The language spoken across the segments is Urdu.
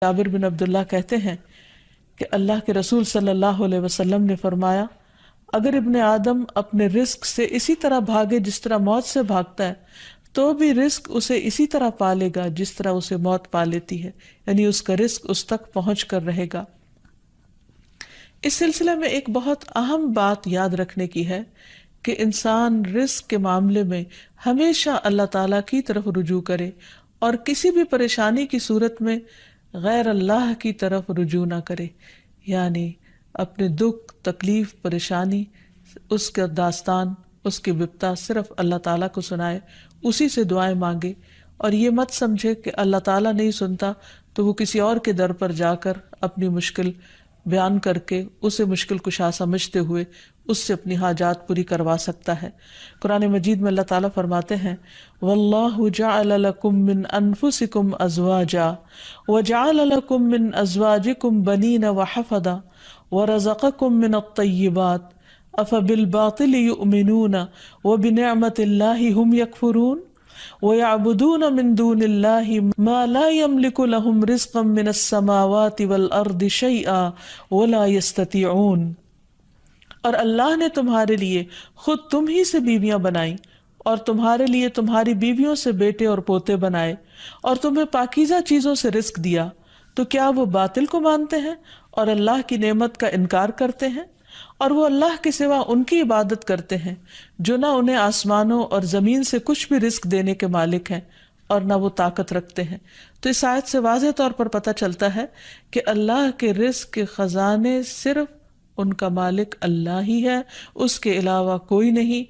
جابر بن عبداللہ کہتے ہیں کہ اللہ کے رسول صلی اللہ علیہ وسلم نے فرمایا، اگر ابن آدم اپنے رزق سے اسی طرح بھاگے جس طرح موت سے بھاگتا ہے تو بھی رزق اسے اسی طرح پالے گا جس طرح اسے موت پا لیتی ہے، یعنی اس کا رزق اس تک پہنچ کر رہے گا۔ اس سلسلے میں ایک بہت اہم بات یاد رکھنے کی ہے کہ انسان رزق کے معاملے میں ہمیشہ اللہ تعالیٰ کی طرف رجوع کرے اور کسی بھی پریشانی کی صورت میں غیر اللہ کی طرف رجوع نہ کرے، یعنی اپنے دکھ، تکلیف، پریشانی، اس کا داستان، اس کی بپتا صرف اللہ تعالیٰ کو سنائے، اسی سے دعائیں مانگے، اور یہ مت سمجھے کہ اللہ تعالیٰ نہیں سنتا تو وہ کسی اور کے در پر جا کر اپنی مشکل بیان کر کے اسے مشکل کشا سمجھتے ہوئے اس سے اپنی حاجات پوری کروا سکتا ہے۔ قرآن مجید میں اللہ تعالیٰ فرماتے ہیں وَاللَّهُ جَعَلَ لَكُم مِّنْ أَنفُسِكُمْ أَزْوَاجًا وَجَعَلَ لَكُم مِّنْ أَزْوَاجِكُمْ بَنِينَ وَحَفَدًا وَرَزَقَكُم مِّنَ الطَّيِّبَاتِ أَفَبِالْبَاطِلِ يُؤْمِنُونَ وَبِنِعْمَةِ اللَّهِ هُمْ يَكْفُرُونَ وَيَعْبُدُونَ مِن دُونِ اللَّهِ مَا لَا يَمْلِكُ لَهُمْ رِزْقًا مِّنَ السَّمَاوَاتِ وَالْأَرْضِ شَيْئًا وَلَا يَسْتَطِيعُونَ۔ اور اللہ نے تمہارے لیے خود تم ہی سے بیویاں بنائیں اور تمہارے لیے تمہاری بیویوں سے بیٹے اور پوتے بنائے اور تمہیں پاکیزہ چیزوں سے رزق دیا، تو کیا وہ باطل کو مانتے ہیں اور اللہ کی نعمت کا انکار کرتے ہیں؟ اور وہ اللہ کے سوا ان کی عبادت کرتے ہیں جو نہ انہیں آسمانوں اور زمین سے کچھ بھی رزق دینے کے مالک ہیں اور نہ وہ طاقت رکھتے ہیں۔ تو اس آیت سے واضح طور پر پتہ چلتا ہے کہ اللہ کے رزق کے خزانے صرف ان کا مالک اللہ ہی ہے، اس کے علاوہ کوئی نہیں۔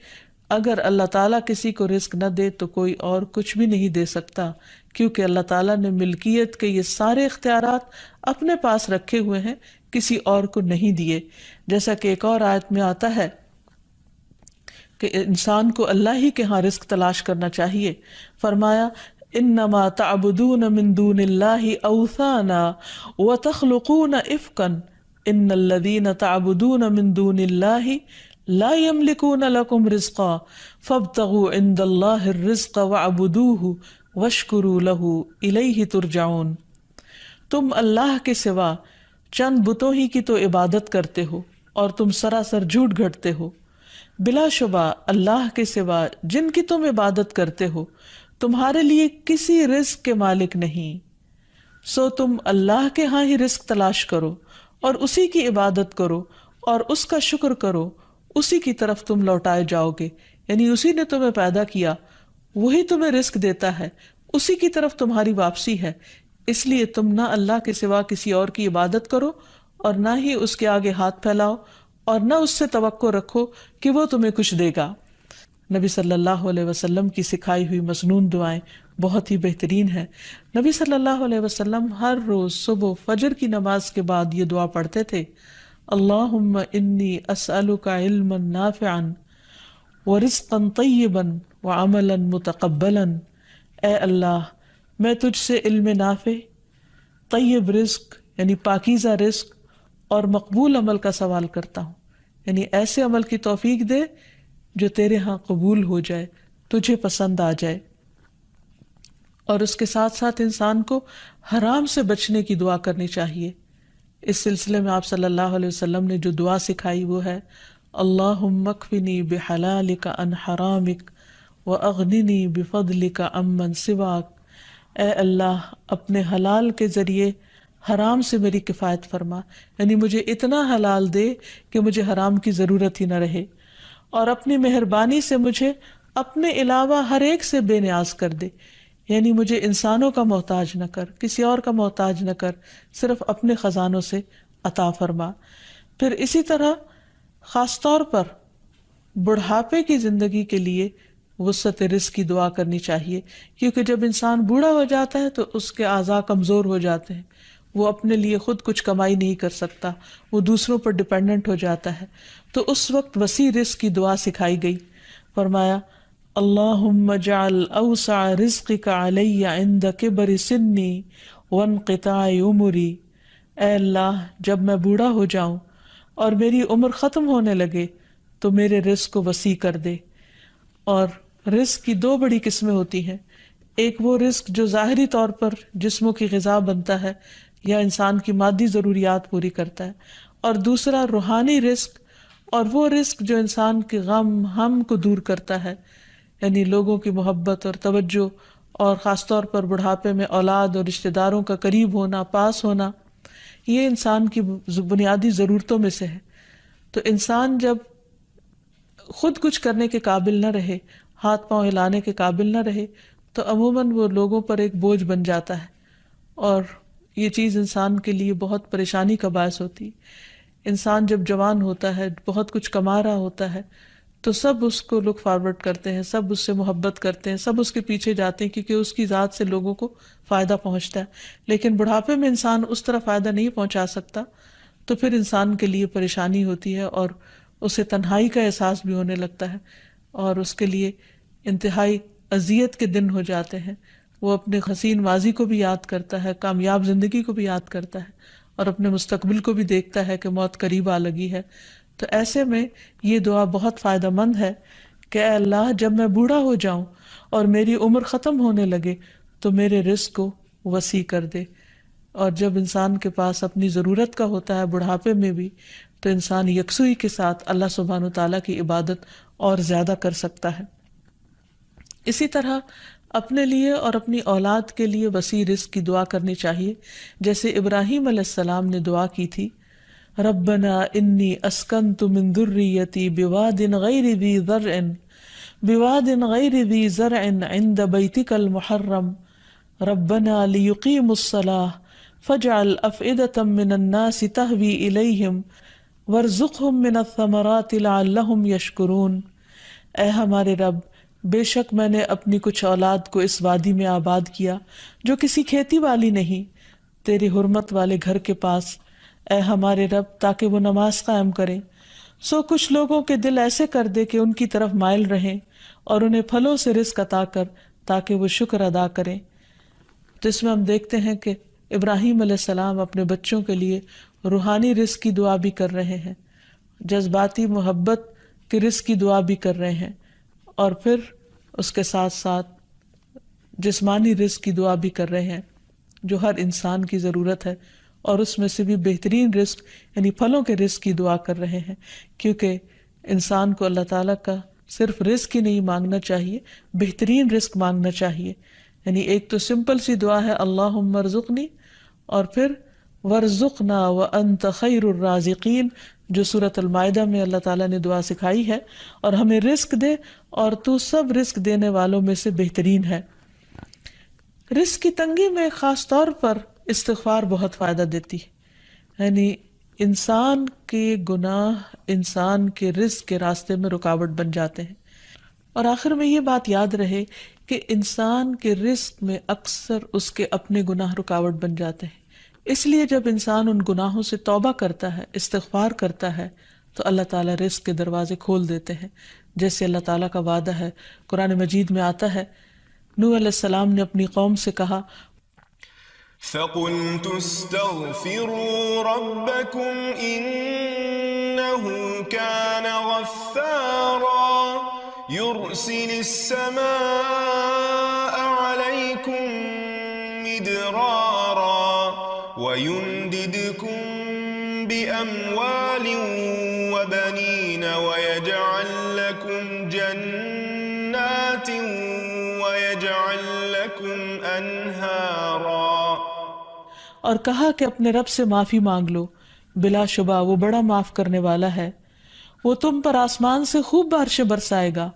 اگر اللہ تعالیٰ کسی کو رزق نہ دے تو کوئی اور کچھ بھی نہیں دے سکتا، کیونکہ اللہ تعالیٰ نے ملکیت کے یہ سارے اختیارات اپنے پاس رکھے ہوئے ہیں، کسی اور کو نہیں دیے۔ جیسا کہ ایک اور آیت میں آتا ہے کہ انسان کو اللہ ہی کے ہاں رزق تلاش کرنا چاہیے۔ فرمایا انما تعبدون من دون اللہ اوثانا وتخلقون افکا ان الذین تعبدون من دون اللہ لا يملكون لكم رزقا فابتغوا عند اللہ الرزق واعبدوہ واشکروا لہ الیہ ترجعون۔ تم اللہ کے سوا چند بتوں ہی کی تو عبادت کرتے ہو اور تم سراسر جھوٹ گھڑتے ہو، بلا شبہ اللہ کے سوا جن کی تم عبادت کرتے ہو تمہارے لیے کسی رزق کے مالک نہیں، سو تم اللہ کے ہاں ہی رزق تلاش کرو اور اسی کی عبادت کرو اور اس کا شکر کرو، اسی کی طرف تم لوٹائے جاؤ گے، یعنی اسی نے تمہیں پیدا کیا، وہی تمہیں رزق دیتا ہے، اسی کی طرف تمہاری واپسی ہے۔ اس لیے تم نہ اللہ کے سوا کسی اور کی عبادت کرو اور نہ ہی اس کے آگے ہاتھ پھیلاؤ اور نہ اس سے توقع رکھو کہ وہ تمہیں کچھ دے گا۔ نبی صلی اللہ علیہ وسلم کی سکھائی ہوئی مسنون دعائیں بہت ہی بہترین ہیں۔ نبی صلی اللہ علیہ وسلم ہر روز صبح فجر کی نماز کے بعد یہ دعا پڑھتے تھے، اللہم انی اسألک علما نافعا ورزقا طیبا وعملا متقبلا۔ اے اللہ، میں تجھ سے علم نافع، طیب رزق یعنی پاکیزہ رزق اور مقبول عمل کا سوال کرتا ہوں، یعنی ایسے عمل کی توفیق دے جو تیرے ہاں قبول ہو جائے، تجھے پسند آ جائے۔ اور اس کے ساتھ ساتھ انسان کو حرام سے بچنے کی دعا کرنی چاہیے۔ اس سلسلے میں آپ صلی اللہ علیہ وسلم نے جو دعا سکھائی وہ ہے اللہم اکفنی بحلالک عن حرامک واغننی بفضلک عمن سواک۔ اے اللہ، اپنے حلال کے ذریعے حرام سے میری کفایت فرما، یعنی مجھے اتنا حلال دے کہ مجھے حرام کی ضرورت ہی نہ رہے، اور اپنی مہربانی سے مجھے اپنے علاوہ ہر ایک سے بے نیاز کر دے، یعنی مجھے انسانوں کا محتاج نہ کر، کسی اور کا محتاج نہ کر، صرف اپنے خزانوں سے عطا فرما۔ پھر اسی طرح خاص طور پر بڑھاپے کی زندگی کے لیے وسعت رزق کی دعا کرنی چاہیے، کیونکہ جب انسان بوڑھا ہو جاتا ہے تو اس کے اعضاء کمزور ہو جاتے ہیں، وہ اپنے لیے خود کچھ کمائی نہیں کر سکتا، وہ دوسروں پر ڈپینڈنٹ ہو جاتا ہے، تو اس وقت وسیع رزق کی دعا سکھائی گئی۔ فرمایا اللہم اجعل اوسع رزقک علی عند کبر سنی وانقطاع عمری۔ اے اللہ، جب میں بوڑھا ہو جاؤں اور میری عمر ختم ہونے لگے تو میرے رزق کو وسیع کر دے۔ اور رزق کی دو بڑی قسمیں ہوتی ہیں، ایک وہ رزق جو ظاہری طور پر جسموں کی غذا بنتا ہے، یا انسان کی مادی ضروریات پوری کرتا ہے، اور دوسرا روحانی رزق، اور وہ رزق جو انسان کے غم ہم کو دور کرتا ہے، یعنی لوگوں کی محبت اور توجہ، اور خاص طور پر بڑھاپے میں اولاد اور رشتہ داروں کا قریب ہونا، پاس ہونا، یہ انسان کی بنیادی ضرورتوں میں سے ہے۔ تو انسان جب خود کچھ کرنے کے قابل نہ رہے، ہاتھ پاؤں ہلانے کے قابل نہ رہے، تو عموماً وہ لوگوں پر ایک بوجھ بن جاتا ہے، اور یہ چیز انسان کے لیے بہت پریشانی کا باعث ہوتی۔ انسان جب جوان ہوتا ہے، بہت کچھ کما رہا ہوتا ہے، تو سب اس کو لک فارورڈ کرتے ہیں، سب اس سے محبت کرتے ہیں، سب اس کے پیچھے جاتے ہیں، کیونکہ اس کی ذات سے لوگوں کو فائدہ پہنچتا ہے۔ لیکن بڑھاپے میں انسان اس طرح فائدہ نہیں پہنچا سکتا، تو پھر انسان کے لیے پریشانی ہوتی ہے، اور اسے تنہائی کا احساس بھی ہونے لگتا ہے، اور اس کے لیے انتہائی اذیت کے دن ہو جاتے ہیں۔ وہ اپنے حسین ماضی کو بھی یاد کرتا ہے، کامیاب زندگی کو بھی یاد کرتا ہے، اور اپنے مستقبل کو بھی دیکھتا ہے کہ موت قریب آ لگی ہے۔ تو ایسے میں یہ دعا بہت فائدہ مند ہے کہ اے اللہ، جب میں بوڑھا ہو جاؤں اور میری عمر ختم ہونے لگے تو میرے رزق کو وسیع کر دے۔ اور جب انسان کے پاس اپنی ضرورت کا ہوتا ہے بڑھاپے میں بھی، تو انسان یکسوئی کے ساتھ اللہ سبحانہ وتعالیٰ کی عبادت اور زیادہ کر سکتا ہے۔ اسی طرح اپنے لیے اور اپنی اولاد کے لیے وسیع رزق کی دعا کرنی چاہیے، جیسے ابراہیم علیہ السلام نے دعا کی تھی، ربنا انی اسکنت من ذریتی بواد غیر ذی زرع عند بیتک المحرم ربنا لیقیموا الصلاة فاجعل افئدة من الناس تہوی الیہم وارزقہم من الثمرات لعلہم یشکرون۔ اے ہمارے رب، بے شک میں نے اپنی کچھ اولاد کو اس وادی میں آباد کیا جو کسی کھیتی والی نہیں، تیری حرمت والے گھر کے پاس، اے ہمارے رب، تاکہ وہ نماز قائم کریں۔ سو کچھ لوگوں کے دل ایسے کر دے کہ ان کی طرف مائل رہیں، اور انہیں پھلوں سے رزق عطا کر تاکہ وہ شکر ادا کریں۔ تو اس میں ہم دیکھتے ہیں کہ ابراہیم علیہ السلام اپنے بچوں کے لیے روحانی رزق کی دعا بھی کر رہے ہیں، جذباتی محبت کے رزق کی دعا بھی کر رہے ہیں، اور پھر اس کے ساتھ ساتھ جسمانی رزق کی دعا بھی کر رہے ہیں جو ہر انسان کی ضرورت ہے، اور اس میں سے بھی بہترین رزق یعنی پھلوں کے رزق کی دعا کر رہے ہیں، کیونکہ انسان کو اللہ تعالیٰ کا صرف رزق ہی نہیں مانگنا چاہیے، بہترین رزق مانگنا چاہیے۔ یعنی ایک تو سمپل سی دعا ہے اللہم ارزقنی، اور پھر ورزقنا وانت خیر الرازقین، جو سورۃ المائدہ میں اللہ تعالیٰ نے دعا سکھائی ہے، اور ہمیں رزق دے اور تو سب رزق دینے والوں میں سے بہترین ہے۔ رزق کی تنگی میں خاص طور پر استغفار بہت فائدہ دیتی ہے، یعنی انسان کے گناہ انسان کے رزق کے راستے میں رکاوٹ بن جاتے ہیں۔ اور آخر میں یہ بات یاد رہے کہ انسان کے رزق میں اکثر اس کے اپنے گناہ رکاوٹ بن جاتے ہیں، اس لیے جب انسان ان گناہوں سے توبہ کرتا ہے، استغفار کرتا ہے، تو اللہ تعالیٰ رزق کے دروازے کھول دیتے ہیں، جیسے اللہ تعالیٰ کا وعدہ ہے۔ قرآن مجید میں آتا ہے، نوح علیہ السلام نے اپنی قوم سے کہا، فَقُلْتُ اسْتَغْفِرُوا رَبَّكُمْ إِنَّهُ كَانَ غَفَّارًا يُرْسِلِ السَّمَاءَ عَلَيْكُمْ مِدْرَارًا وَيُمْدِدْكُمْ بِأَمْوَالٍ وَبَنِينَ وَيَجْعَلْ لَكُمْ جَنَّاتٍ وَيَجْعَلْ لَكُمْ أَنْهَارًا۔ اور کہا کہ اپنے رب سے معافی مانگ لو، بلا شبہ وہ بڑا معاف کرنے والا ہے، وہ تم پر آسمان سے خوب بارشیں برسائے گا،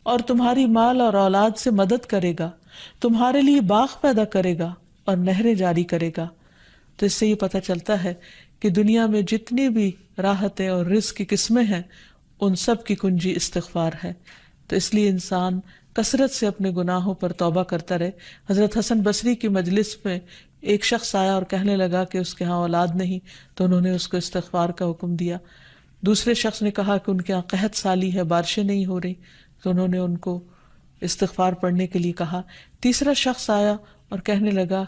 اور تمہاری مال اور اولاد سے مدد کرے گا، تمہارے لیے باغ پیدا کرے گا اور نہریں جاری کرے گا۔ تو اس سے یہ پتہ چلتا ہے کہ دنیا میں جتنی بھی راحتیں اور رزق کی قسمیں ہیں، ان سب کی کنجی استغفار ہے۔ تو اس لیے انسان کثرت سے اپنے گناہوں پر توبہ کرتا رہے۔ حضرت حسن بصری کی مجلس میں ایک شخص آیا اور کہنے لگا کہ اس کے ہاں اولاد نہیں، تو انہوں نے اس کو استغفار کا حکم دیا۔ دوسرے شخص نے کہا کہ ان کے ہاں قحط سالی ہے، بارشیں نہیں ہو رہی، تو انہوں نے ان کو استغفار پڑھنے کے لیے کہا۔ تیسرا شخص آیا اور کہنے لگا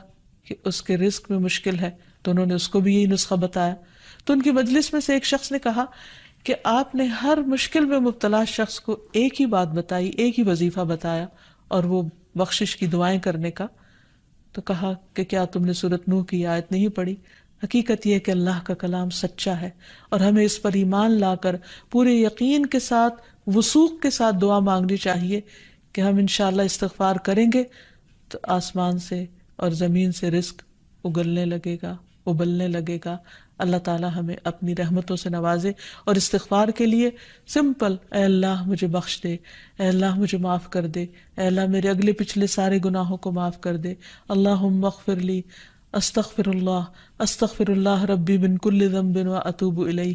کہ اس کے رزق میں مشکل ہے، تو انہوں نے اس کو بھی یہی نسخہ بتایا۔ تو ان کی مجلس میں سے ایک شخص نے کہا کہ آپ نے ہر مشکل میں مبتلا شخص کو ایک ہی بات بتائی، ایک ہی وظیفہ بتایا، اور وہ بخشش کی دعائیں کرنے کا۔ تو کہا کہ کیا تم نے سورۃ نوح کی آیت نہیں پڑھی؟ حقیقت یہ کہ اللہ کا کلام سچا ہے، اور ہمیں اس پر ایمان لا کر پورے یقین کے ساتھ، وثوق کے ساتھ دعا مانگنی چاہیے کہ ہم انشاءاللہ استغفار کریں گے تو آسمان سے اور زمین سے رزق اگلنے لگے گا، ابلنے لگے گا۔ اللہ تعالی ہمیں اپنی رحمتوں سے نوازے۔ اور استغفار کے لیے سمپل، اے اللہ مجھے بخش دے، اے اللہ مجھے معاف کر دے، اے اللہ میرے اگلے پچھلے سارے گناہوں کو معاف کر دے، اللہم اغفر لی، استغفر اللہ ربی من کل ذنب واتوب الیہ۔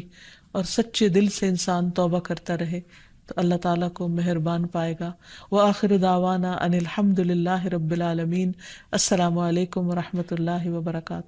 اور سچے دل سے انسان توبہ کرتا رہے تو اللہ تعالیٰ کو مہربان پائے گا۔ وآخر دعوانا ان الحمد للہ رب العالمین۔ السلام علیکم ورحمۃ اللہ وبرکاتہ۔